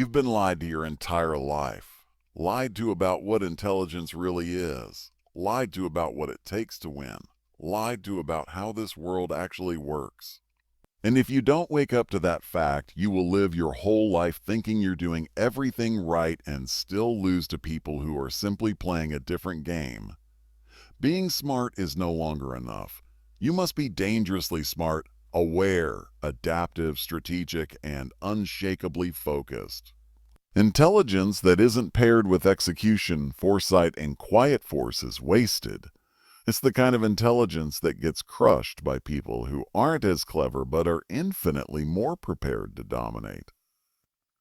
You've been lied to your entire life. Lied to about what intelligence really is. Lied to about what it takes to win. Lied to about how this world actually works. And if you don't wake up to that fact, you will live your whole life thinking you're doing everything right and still lose to people who are simply playing a different game. Being smart is no longer enough. You must be dangerously smart, aware, adaptive, strategic, and unshakably focused. Intelligence that isn't paired with execution, foresight, and quiet force is wasted. It's the kind of intelligence that gets crushed by people who aren't as clever but are infinitely more prepared to dominate.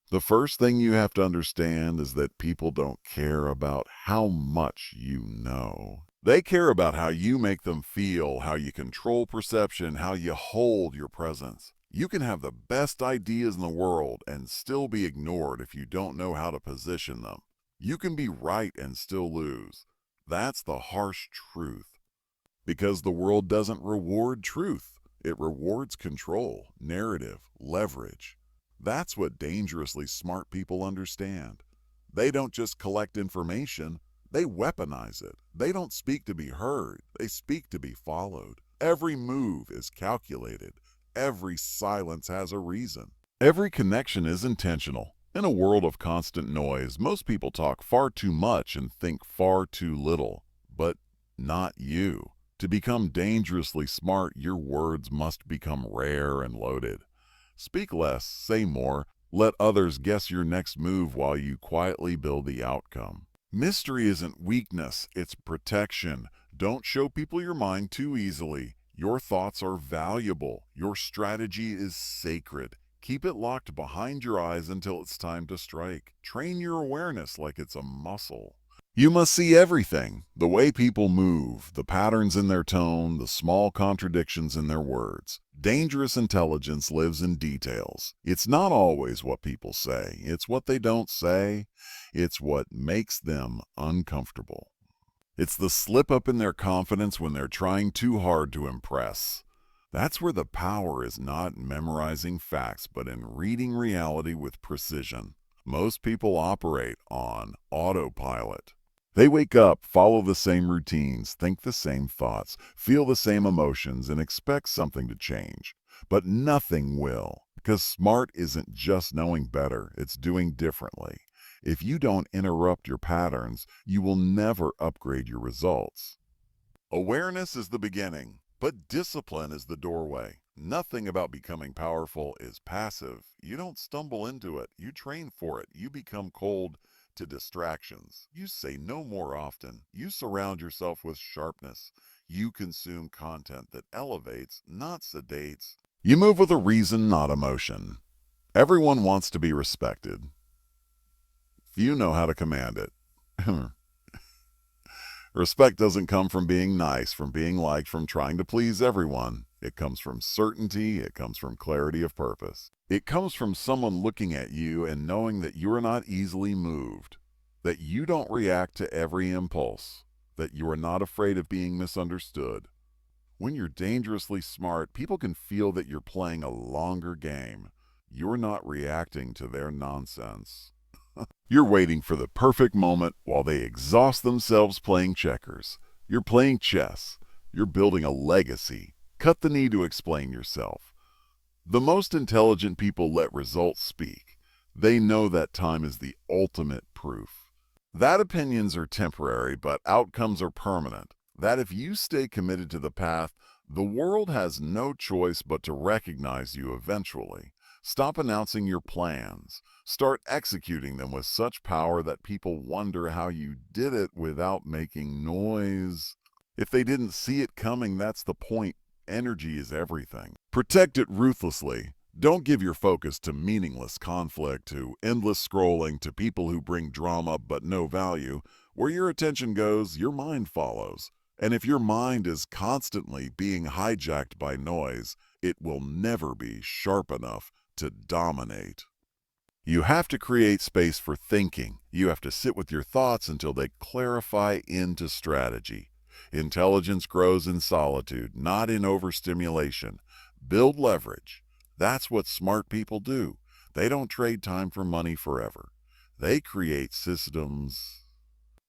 The first thing you have to understand is that people don't care about how much you know. They care about how you make them feel, how you control perception, how you hold your presence. You can have the best ideas in the world and still be ignored if you don't know how to position them. You can be right and still lose. That's the harsh truth. Because the world doesn't reward truth. It rewards control, narrative, leverage. That's what dangerously smart people understand. They don't just collect information, they weaponize it. They don't speak to be heard, they speak to be followed. Every move is calculated. Every silence has a reason. Every connection is intentional. In a world of constant noise, most people talk far too much and think far too little. But not you. To become dangerously smart, your words must become rare and loaded. Speak less, say more, let others guess your next move while you quietly build the outcome. Mystery isn't weakness, it's protection. Don't show people your mind too easily. Your thoughts are valuable. Your strategy is sacred. Keep it locked behind your eyes until it's time to strike. Train your awareness like it's a muscle. You must see everything, the way people move, the patterns in their tone, the small contradictions in their words. Dangerous intelligence lives in details. It's not always what people say. It's what they don't say. It's what makes them uncomfortable. It's the slip up in their confidence when they're trying too hard to impress. That's where the power is not in memorizing facts, but in reading reality with precision. Most people operate on autopilot. They wake up, follow the same routines, think the same thoughts, feel the same emotions, and expect something to change. But nothing will, because smart isn't just knowing better, it's doing differently. If you don't interrupt your patterns, you will never upgrade your results. Awareness is the beginning, but discipline is the doorway. Nothing about becoming powerful is passive. You don't stumble into it. You train for it. You become cold to distractions. You say no more often. You surround yourself with sharpness. You consume content that elevates, not sedates. You move with a reason, not emotion. Everyone wants to be respected. Few know how to command it. Respect doesn't come from being nice, from being liked, from trying to please everyone. It comes from certainty. It comes from clarity of purpose. It comes from someone looking at you and knowing that you are not easily moved, that you don't react to every impulse, that you are not afraid of being misunderstood. When you're dangerously smart, people can feel that you're playing a longer game. You're not reacting to their nonsense. You're waiting for the perfect moment while they exhaust themselves playing checkers. You're playing chess. You're building a legacy. Cut the need to explain yourself. The most intelligent people let results speak. They know that time is the ultimate proof. That opinions are temporary, but outcomes are permanent. That if you stay committed to the path, the world has no choice but to recognize you eventually. Stop announcing your plans. Start executing them with such power that people wonder how you did it without making noise. If they didn't see it coming, that's the point. Energy is everything. Protect it ruthlessly. Don't give your focus to meaningless conflict, to endless scrolling, to people who bring drama but no value. Where your attention goes, your mind follows. And if your mind is constantly being hijacked by noise, it will never be sharp enough to dominate. You have to create space for thinking. You have to sit with your thoughts until they clarify into strategy. Intelligence grows in solitude, not in overstimulation. Build leverage. That's what smart people do. They don't trade time for money forever. They create systems.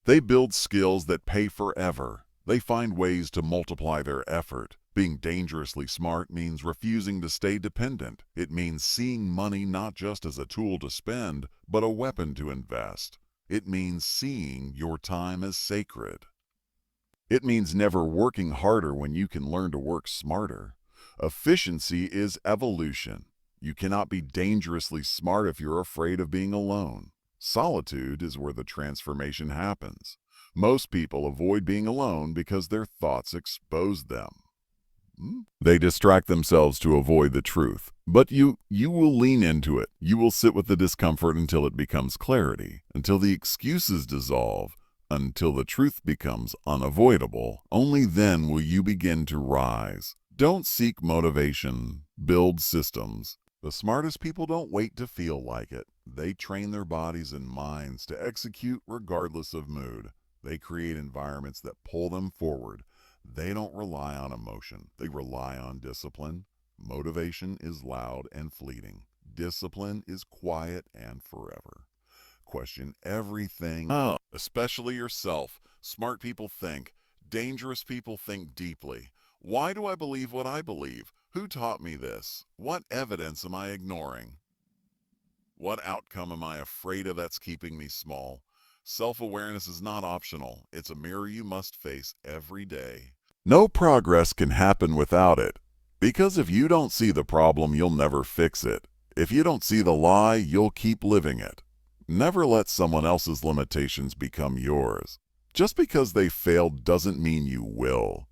They build skills that pay forever. They find ways to multiply their effort. Being dangerously smart means refusing to stay dependent. It means seeing money not just as a tool to spend, but a weapon to invest. It means seeing your time as sacred. It means never working harder when you can learn to work smarter. Efficiency is evolution. You cannot be dangerously smart if you're afraid of being alone. Solitude is where the transformation happens. Most people avoid being alone because their thoughts expose them. They distract themselves to avoid the truth. But you will lean into it. You will sit with the discomfort until it becomes clarity, until the excuses dissolve, until the truth becomes unavoidable. Only then will you begin to rise. Don't seek motivation. Build systems. The smartest people don't wait to feel like it. They train their bodies and minds to execute regardless of mood. They create environments that pull them forward. They don't rely on emotion. They rely on discipline. Motivation is loud and fleeting. Discipline is quiet and forever. Question everything, especially yourself. Smart people think. Dangerous people think deeply. Why do I believe what I believe? Who taught me this? What evidence am I ignoring? What outcome am I afraid of that's keeping me small? Self-awareness is not optional. It's a mirror you must face every day. No progress can happen without it. Because if you don't see the problem, you'll never fix it. If you don't see the lie, you'll keep living it. Never let someone else's limitations become yours. Just because they failed doesn't mean you will.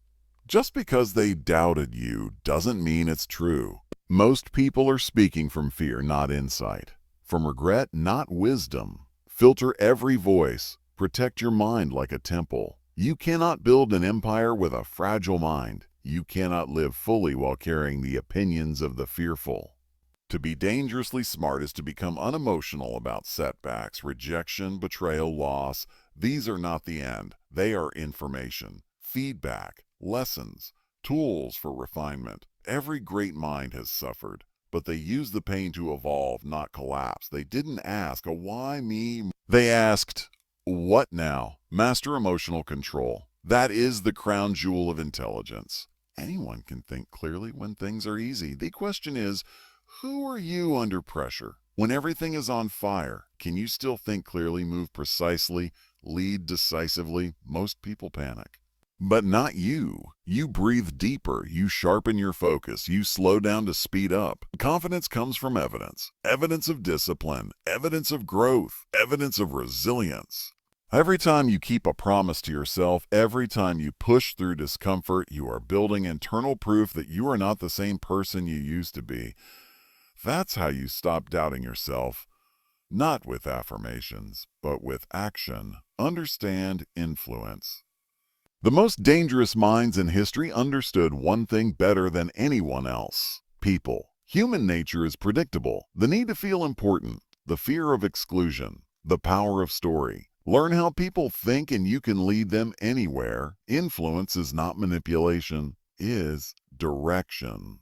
Just because they doubted you doesn't mean it's true. Most people are speaking from fear, not insight. From regret, not wisdom. Filter every voice. Protect your mind like a temple. You cannot build an empire with a fragile mind. You cannot live fully while carrying the opinions of the fearful. To be dangerously smart is to become unemotional about setbacks, rejection, betrayal, loss. These are not the end. They are information, feedback, lessons, tools for refinement. Every great mind has suffered, but they used the pain to evolve, not collapse. They didn't ask, why me? They asked, what now? Master emotional control. That is the crown jewel of intelligence. Anyone can think clearly when things are easy. The question is, who are you under pressure? When everything is on fire, can you still think clearly, move precisely, lead decisively? Most people panic. But not you. You breathe deeper. You sharpen your focus. You slow down to speed up. Confidence comes from evidence. Evidence of discipline. Evidence of growth. Evidence of resilience. Every time you keep a promise to yourself, every time you push through discomfort, you are building internal proof that you are not the same person you used to be. That's how you stop doubting yourself. Not with affirmations, but with action. Understand influence. The most dangerous minds in history understood one thing better than anyone else: people. Human nature is predictable. The need to feel important, the fear of exclusion, the power of story. Learn how people think and you can lead them anywhere. Influence is not manipulation, is direction.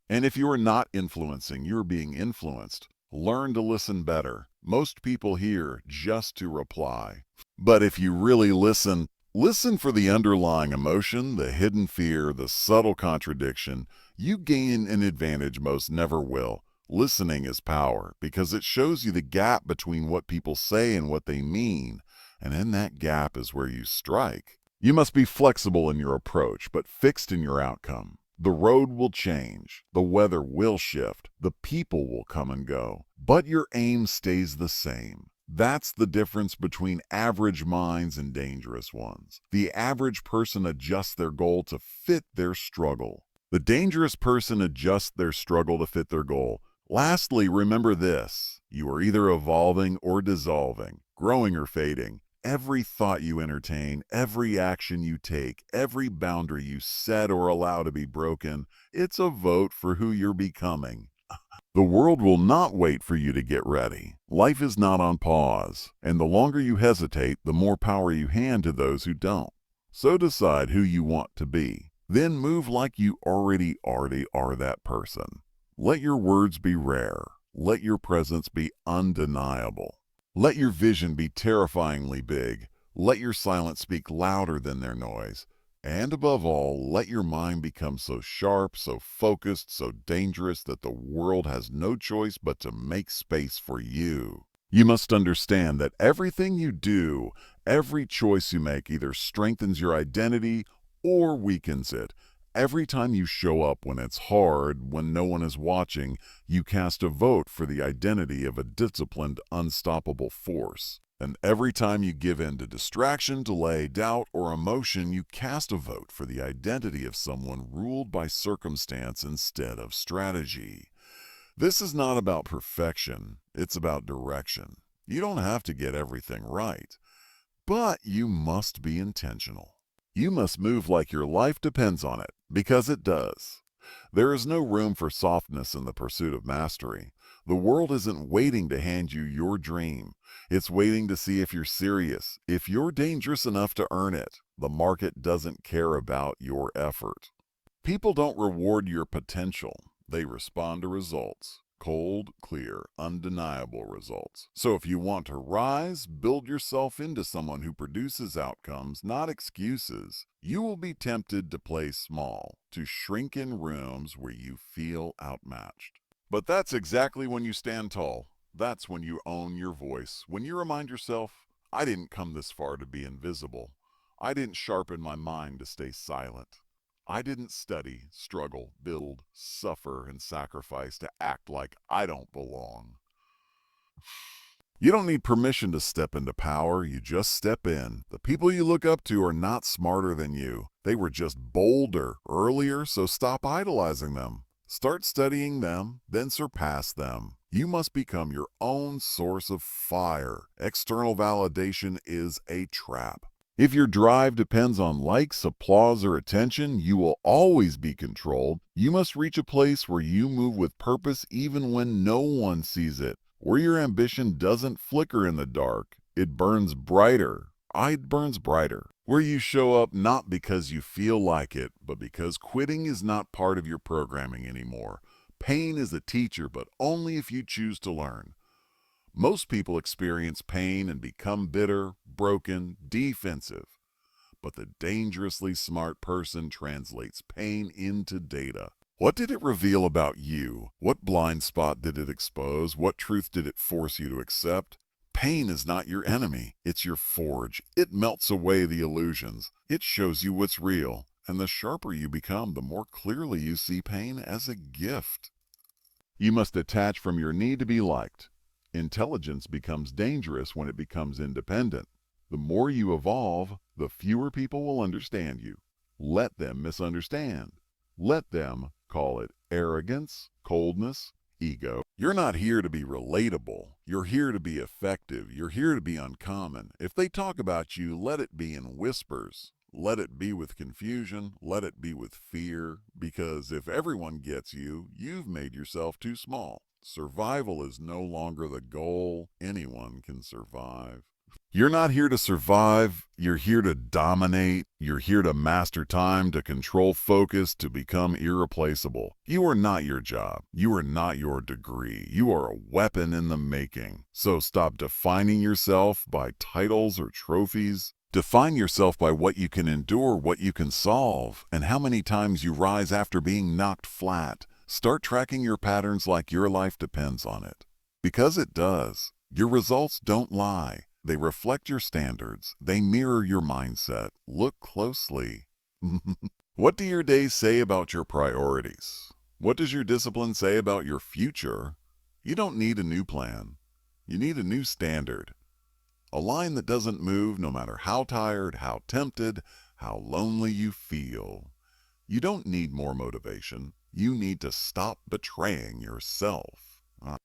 And if you are not influencing, you're being influenced. Learn to listen better. Most people hear just to reply. But if you really listen, listen for the underlying emotion, the hidden fear, the subtle contradiction. You gain an advantage most never will. Listening is power because it shows you the gap between what people say and what they mean. And in that gap is where you strike. You must be flexible in your approach, but fixed in your outcome. The road will change. The weather will shift. The people will come and go. But your aim stays the same. That's the difference between average minds and dangerous ones. The average person adjusts their goal to fit their struggle. The dangerous person adjusts their struggle to fit their goal. Lastly, remember this: you are either evolving or dissolving, growing or fading. Every thought you entertain, every action you take, every boundary you set or allow to be broken, it's a vote for who you're becoming. The world will not wait for you to get ready. Life is not on pause, and the longer you hesitate, the more power you hand to those who don't. So decide who you want to be. Then move like you already are that person. Let your words be rare. Let your presence be undeniable. Let your vision be terrifyingly big. Let your silence speak louder than their noise. And above all, let your mind become so sharp, so focused, so dangerous that the world has no choice but to make space for you. You must understand that everything you do, every choice you make either strengthens your identity or weakens it. Every time you show up when it's hard, when no one is watching, you cast a vote for the identity of a disciplined, unstoppable force. And every time you give in to distraction, delay, doubt, or emotion, you cast a vote for the identity of someone ruled by circumstance instead of strategy. This is not about perfection, it's about direction. You don't have to get everything right, but you must be intentional. You must move like your life depends on it, because it does. There is no room for softness in the pursuit of mastery. The world isn't waiting to hand you your dream. It's waiting to see if you're serious, if you're dangerous enough to earn it. The market doesn't care about your effort. People don't reward your potential. They respond to results. Cold, clear, undeniable results. So if you want to rise, build yourself into someone who produces outcomes, not excuses. You will be tempted to play small, to shrink in rooms where you feel outmatched. But that's exactly when you stand tall. That's when you own your voice. When you remind yourself, I didn't come this far to be invisible. I didn't sharpen my mind to stay silent. I didn't study, struggle, build, suffer, and sacrifice to act like I don't belong. You don't need permission to step into power, you just step in. The people you look up to are not smarter than you. They were just bolder earlier, so stop idolizing them. Start studying them, then surpass them. You must become your own source of fire. External validation is a trap. If your drive depends on likes, applause, or attention, you will always be controlled. You must reach a place where you move with purpose even when no one sees it, where your ambition doesn't flicker in the dark. It burns brighter. It burns brighter. Where you show up not because you feel like it, but because quitting is not part of your programming anymore. Pain is a teacher, but only if you choose to learn. Most people experience pain and become bitter, broken, defensive. But the dangerously smart person translates pain into data. What did it reveal about you? What blind spot did it expose? What truth did it force you to accept? Pain is not your enemy. It's your forge. It melts away the illusions. It shows you what's real. And the sharper you become, the more clearly you see pain as a gift. You must detach from your need to be liked. Intelligence becomes dangerous when it becomes independent. The more you evolve, the fewer people will understand you. Let them misunderstand. Let them call it arrogance, coldness, ego. You're not here to be relatable. You're here to be effective. You're here to be uncommon. If they talk about you, let it be in whispers. Let it be with confusion. Let it be with fear. Because if everyone gets you, you've made yourself too small. Survival is no longer the goal. Anyone can survive. You're not here to survive. You're here to dominate. You're here to master time, to control focus, to become irreplaceable. You are not your job. You are not your degree. You are a weapon in the making. So stop defining yourself by titles or trophies. Define yourself by what you can endure, what you can solve, and how many times you rise after being knocked flat. Start tracking your patterns like your life depends on it. Because it does. Your results don't lie. They reflect your standards. They mirror your mindset. Look closely. What do your days say about your priorities? What does your discipline say about your future? You don't need a new plan. You need a new standard. A line that doesn't move no matter how tired, how tempted, how lonely you feel. You don't need more motivation. You need to stop betraying yourself.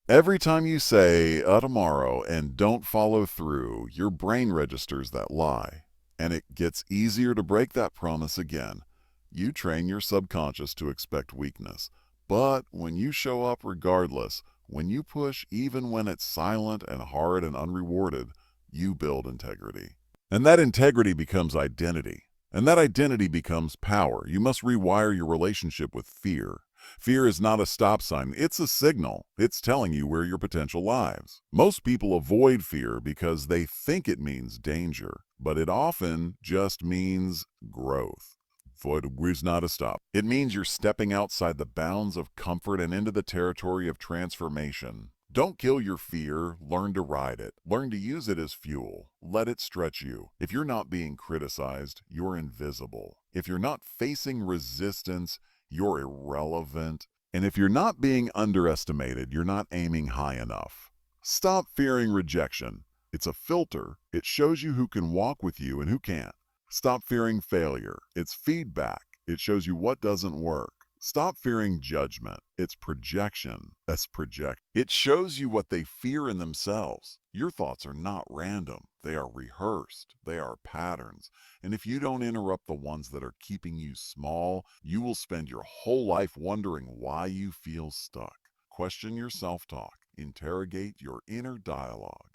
Every time you say, tomorrow, and don't follow through, your brain registers that lie. And it gets easier to break that promise again. You train your subconscious to expect weakness. But when you show up regardless, when you push even when it's silent and hard and unrewarded, you build integrity. And that integrity becomes identity. And that identity becomes power. You must rewire your relationship with fear. Fear is not a stop sign, it's a signal. It's telling you where your potential lies. Most people avoid fear because they think it means danger, but it often just means growth. Avoid is not a stop. It means you're stepping outside the bounds of comfort and into the territory of transformation. Don't kill your fear, learn to ride it. Learn to use it as fuel. Let it stretch you. If you're not being criticized, you're invisible. If you're not facing resistance, you're irrelevant. And if you're not being underestimated, you're not aiming high enough. Stop fearing rejection. It's a filter. It shows you who can walk with you and who can't. Stop fearing failure. It's feedback. It shows you what doesn't work. Stop fearing judgment. It's projection. That's project. It shows you what they fear in themselves. Your thoughts are not random. They are rehearsed. They are patterns. And if you don't interrupt the ones that are keeping you small, you will spend your whole life wondering why you feel stuck. Question your self-talk. Interrogate your inner dialogue.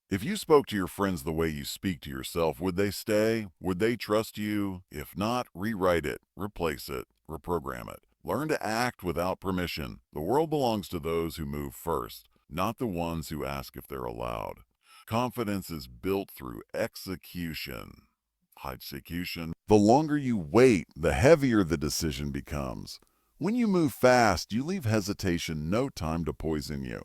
If you spoke to your friends the way you speak to yourself, would they stay? Would they trust you? If not, rewrite it, replace it, reprogram it. Learn to act without permission. The world belongs to those who move first, not the ones who ask if they're allowed. Confidence is built through execution. Execution. The longer you wait, the heavier the decision becomes. When you move fast, you leave hesitation no time to poison you.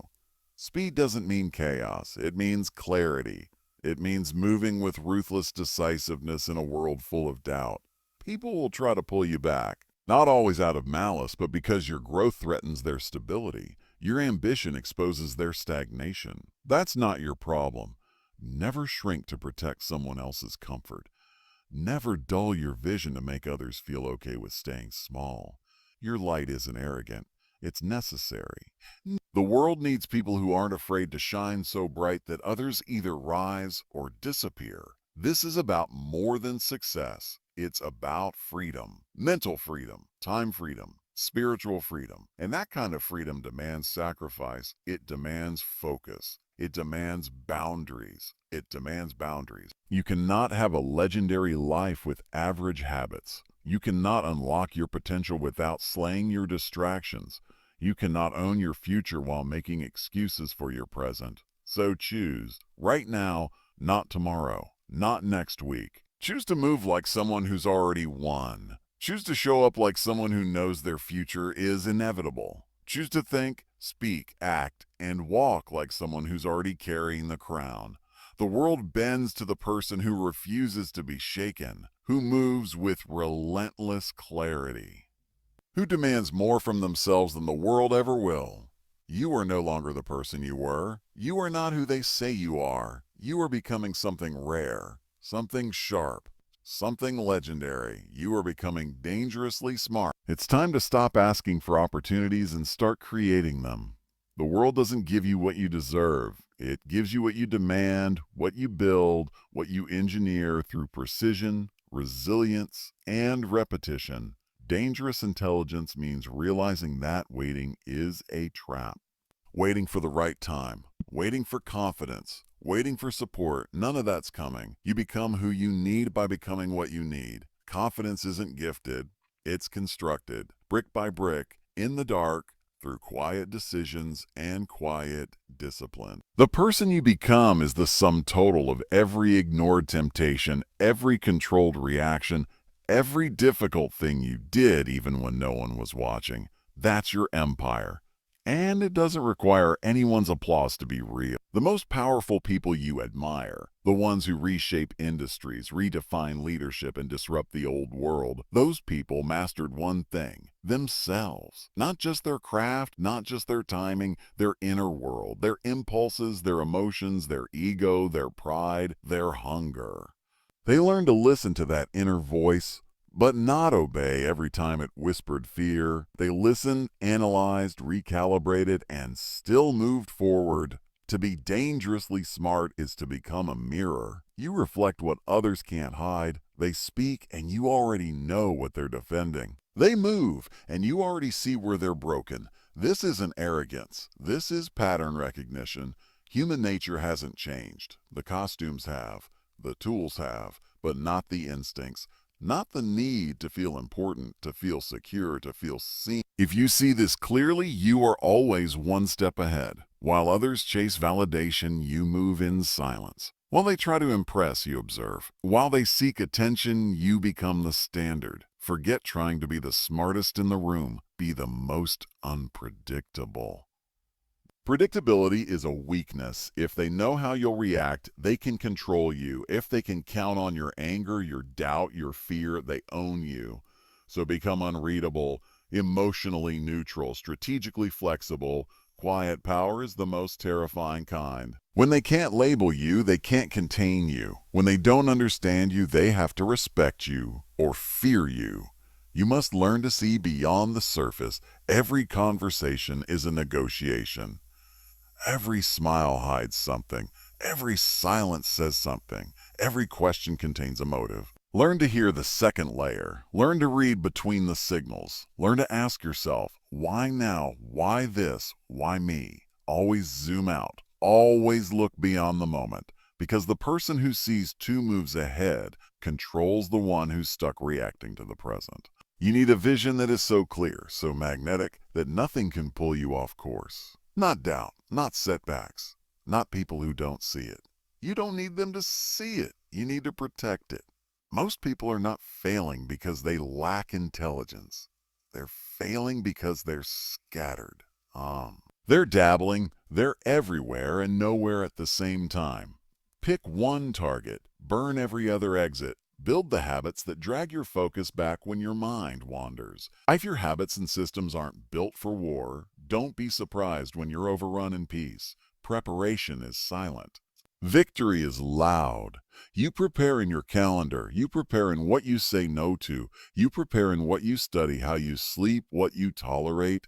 Speed doesn't mean chaos. It means clarity. It means moving with ruthless decisiveness in a world full of doubt. People will try to pull you back, not always out of malice, but because your growth threatens their stability. Your ambition exposes their stagnation. That's not your problem. Never shrink to protect someone else's comfort. Never dull your vision to make others feel okay with staying small. Your light isn't arrogant. It's necessary. The world needs people who aren't afraid to shine so bright that others either rise or disappear. This is about more than success. It's about freedom. Mental freedom, time freedom, spiritual freedom. And that kind of freedom demands sacrifice. It demands focus. It demands boundaries. It demands boundaries. You cannot have a legendary life with average habits. You cannot unlock your potential without slaying your distractions. You cannot own your future while making excuses for your present. So choose, right now, not tomorrow, not next week. Choose to move like someone who's already won. Choose to show up like someone who knows their future is inevitable. Choose to think, speak, act, and walk like someone who's already carrying the crown. The world bends to the person who refuses to be shaken, who moves with relentless clarity, who demands more from themselves than the world ever will. You are no longer the person you were. You are not who they say you are. You are becoming something rare, something sharp, something legendary. You are becoming dangerously smart. It's time to stop asking for opportunities and start creating them. The world doesn't give you what you deserve. It gives you what you demand, what you build, what you engineer through precision, resilience, and repetition. Dangerous intelligence means realizing that waiting is a trap. Waiting for the right time, waiting for confidence, waiting for support, none of that's coming. You become who you need by becoming what you need. Confidence isn't gifted, it's constructed, brick by brick, in the dark, through quiet decisions and quiet discipline. The person you become is the sum total of every ignored temptation, every controlled reaction, every difficult thing you did even when no one was watching. That's your empire. And it doesn't require anyone's applause to be real. The most powerful people you admire, the ones who reshape industries, redefine leadership, and disrupt the old world, those people mastered one thing, themselves. Not just their craft, not just their timing, their inner world, their impulses, their emotions, their ego, their pride, their hunger. They learned to listen to that inner voice, but not obey every time it whispered fear. They listened, analyzed, recalibrated, and still moved forward. To be dangerously smart is to become a mirror. You reflect what others can't hide. They speak, and you already know what they're defending. They move, and you already see where they're broken. This isn't arrogance. This is pattern recognition. Human nature hasn't changed. The costumes have. The tools have, but not the instincts. not the need to feel important, to feel secure, to feel seen. If you see this clearly, you are always one step ahead. While others chase validation, you move in silence. While they try to impress, you observe. While they seek attention, you become the standard. Forget trying to be the smartest in the room. Be the most unpredictable. Predictability is a weakness. If they know how you'll react, they can control you. If they can count on your anger, your doubt, your fear, they own you. So become unreadable, emotionally neutral, strategically flexible. Quiet power is the most terrifying kind. When they can't label you, they can't contain you. When they don't understand you, they have to respect you or fear you. You must learn to see beyond the surface. Every conversation is a negotiation. Every smile hides something. Every silence says something. Every question contains a motive. Learn to hear the second layer. Learn to read between the signals. Learn to ask yourself, why now? Why this? Why me? Always zoom out. Always look beyond the moment. Because the person who sees 2 moves ahead controls the one who's stuck reacting to the present. You need a vision that is so clear, so magnetic, that nothing can pull you off course. Not doubt, not setbacks, not people who don't see it. You don't need them to see it. You need to protect it. Most people are not failing because they lack intelligence. They're failing because they're scattered. They're dabbling, they're everywhere and nowhere at the same time. Pick one target, burn every other exit. Build the habits that drag your focus back when your mind wanders. If your habits and systems aren't built for war, don't be surprised when you're overrun in peace. Preparation is silent. Victory is loud. You prepare in your calendar. You prepare in what you say no to. You prepare in what you study, how you sleep, what you tolerate.